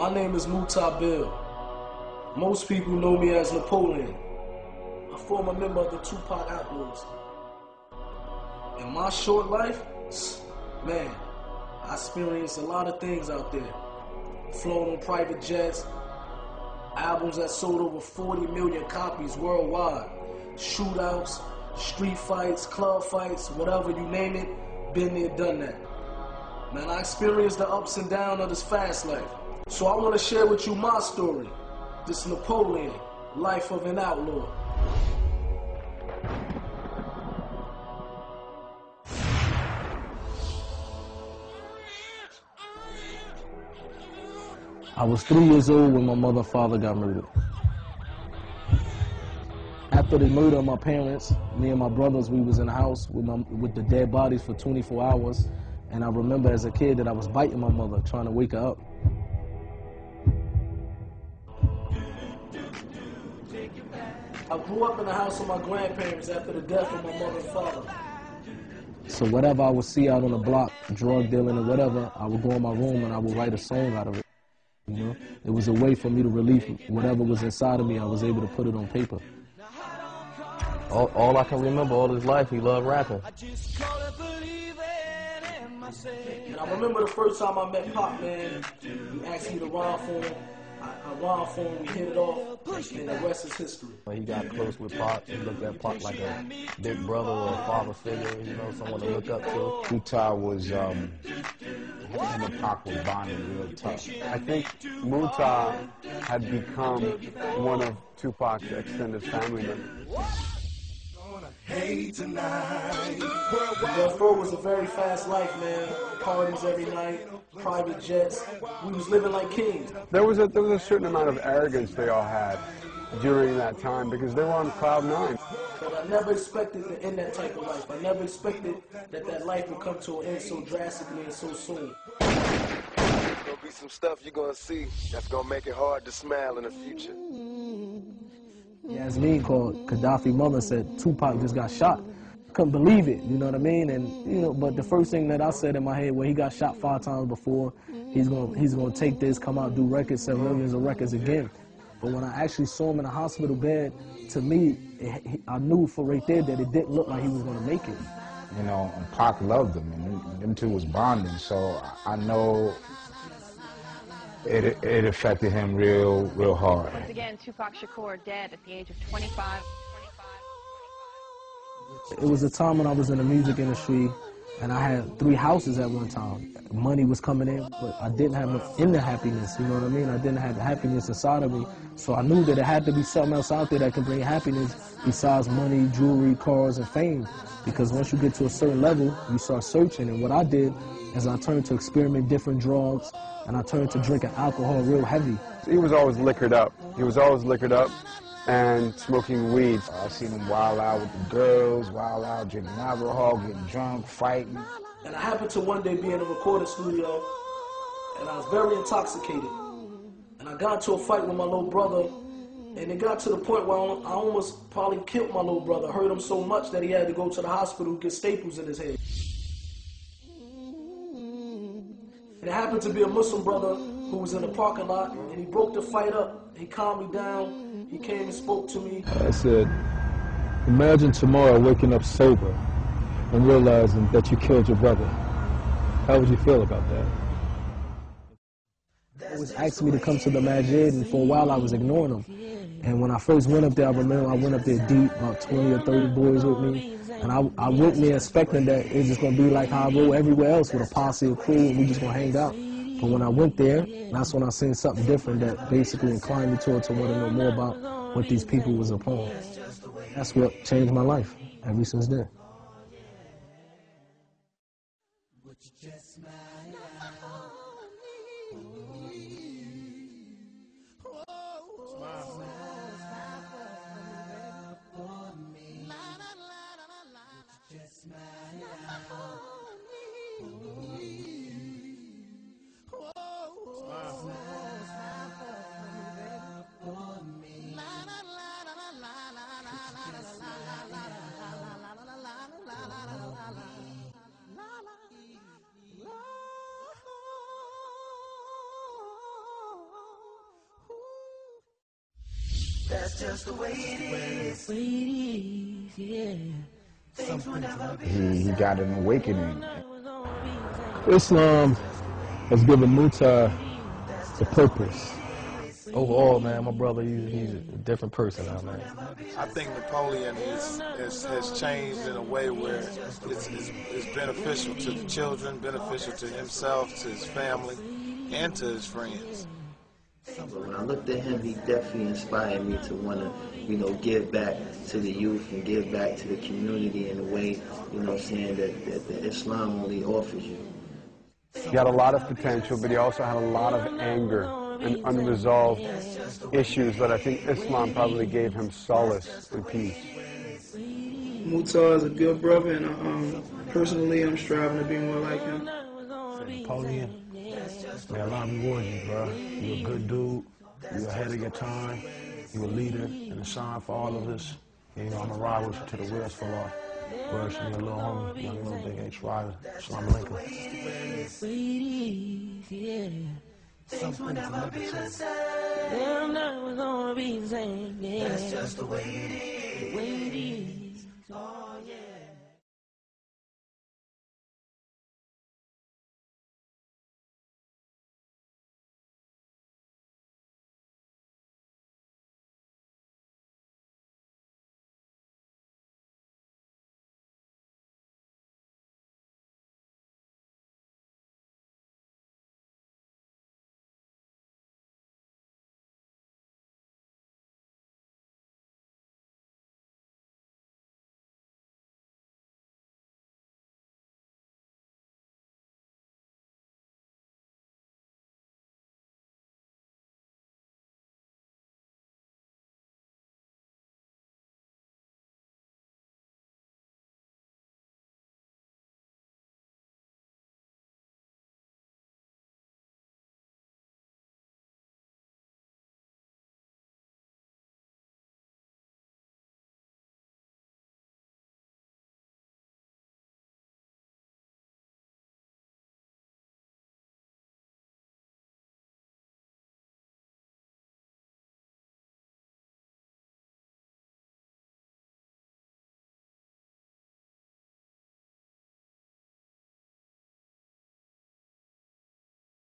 My name is Muta Bill. Most people know me as Napoleon. I form a member of the Tupac Outlaws. In my short life, man, I experienced a lot of things out there. Flown on private jets, albums that sold over 40 million copies worldwide, shootouts, street fights, club fights, whatever you name it, been there, done that. Man, I experienced the ups and downs of this fast life. So I want to share with you my story. This Napoleon, life of an outlaw. I was 3 years old when my mother and father got murdered. After the murder of my parents, me and my brothers, we was in the house with the dead bodies for 24 hours. And I remember as a kid that I was biting my mother, trying to wake her up. I grew up in the house with my grandparents after the death of my mother and father. So whatever I would see out on the block, drug dealing or whatever, I would go in my room and I would write a song out of it. You know, it was a way for me to relieve whatever was inside of me. I was able to put it on paper. All I can remember all his life, he loved rapping. And I remember the first time I met Pop, man, he asked me to rhyme for him. I rhymed for him, we hit it off, and the rest is history. When he got close with Pop, he looked at Pop like a big brother or a father figure, you know, someone to look up to. Muta was, him and Pac was bonding real tough. I think Muta had become one of Tupac's extended family members. Hey tonight. Therefore, it was a very fast life, man. Parties every night, private jets. We was living like kings. There was a certain amount of arrogance they all had during that time because they were on cloud nine. But I never expected to end that type of life. I never expected that life would come to an end so drastically and so soon. There's gonna be some stuff you're gonna see that's gonna make it hard to smile in the future. Yasmin called Gaddafi mother and said Tupac just got shot. Couldn't believe it, you know what I mean? And you know, but the first thing that I said in my head, well, he got shot 5 times before. He's gonna take this, come out, do records, sell millions of records again. But when I actually saw him in a hospital bed, to me, I knew for right there that it didn't look like he was gonna make it. You know, and Pac loved him, and them two was bonding. So I know it affected him real hard. Once again, Tupac Shakur dead at the age of 25. It was a time when I was in the music industry and I had 3 houses at one time. Money was coming in, but I didn't have inner happiness, you know what I mean? I didn't have happiness inside of me. So I knew that it had to be something else out there that could bring happiness besides money, jewelry, cars, and fame. Because once you get to a certain level, you start searching. And what I did is I turned to experiment different drugs, and I turned to drinking alcohol real heavy. He was always liquored up. He was always liquored up and smoking weed. I seen him wild out with the girls, wild out drinking alcohol, getting drunk, fighting. And I happened to one day be in a recording studio, and I was very intoxicated. And I got into a fight with my little brother, and it got to the point where I almost probably killed my little brother, hurt him so much that he had to go to the hospital to get staples in his head. And it happened to be a Muslim brother who was in the parking lot, and he broke the fight up. He calmed me down. He came and spoke to me. I said, imagine tomorrow waking up sober and realizing that you killed your brother. How would you feel about that? He always asked me to come to the Masjid, and for a while I was ignoring him. And when I first went up there, I remember I went up there deep, about 20 or 30 boys with me. And I went there expecting that it was just going to be like how I roll everywhere else with a posse of crew, and we just going to hang out. But when I went there, that's when I seen something different that basically inclined me to want to know more about what these people was upon. That's what changed my life ever since then. He got an awakening. Islam has given Muta a purpose. Overall, man, my brother, he's a different person now, man. I think Napoleon has changed in a way where it's beneficial to the children, beneficial to himself, to his family, and to his friends. When I looked at him, he definitely inspired me to want to, give back to the youth and give back to the community in a way, saying that the Islam only offers you. He had a lot of potential, but he also had a lot of anger and unresolved issues that I think Islam probably gave him solace and peace. Muta is a good brother, and personally, I'm striving to be more like him. Napoleon, may Allah reward you, bro. You're a good dude. You're ahead of your time. You're a leader and a sign for all of us. And, I'm going to ride with you to the wheels fall off. Words from your little homie, young little Big H Rider. Assalamu alaikum. Things will never be the same. They're never gonna be the same. Yeah. That's just the way it is. The way it is. Oh, yeah.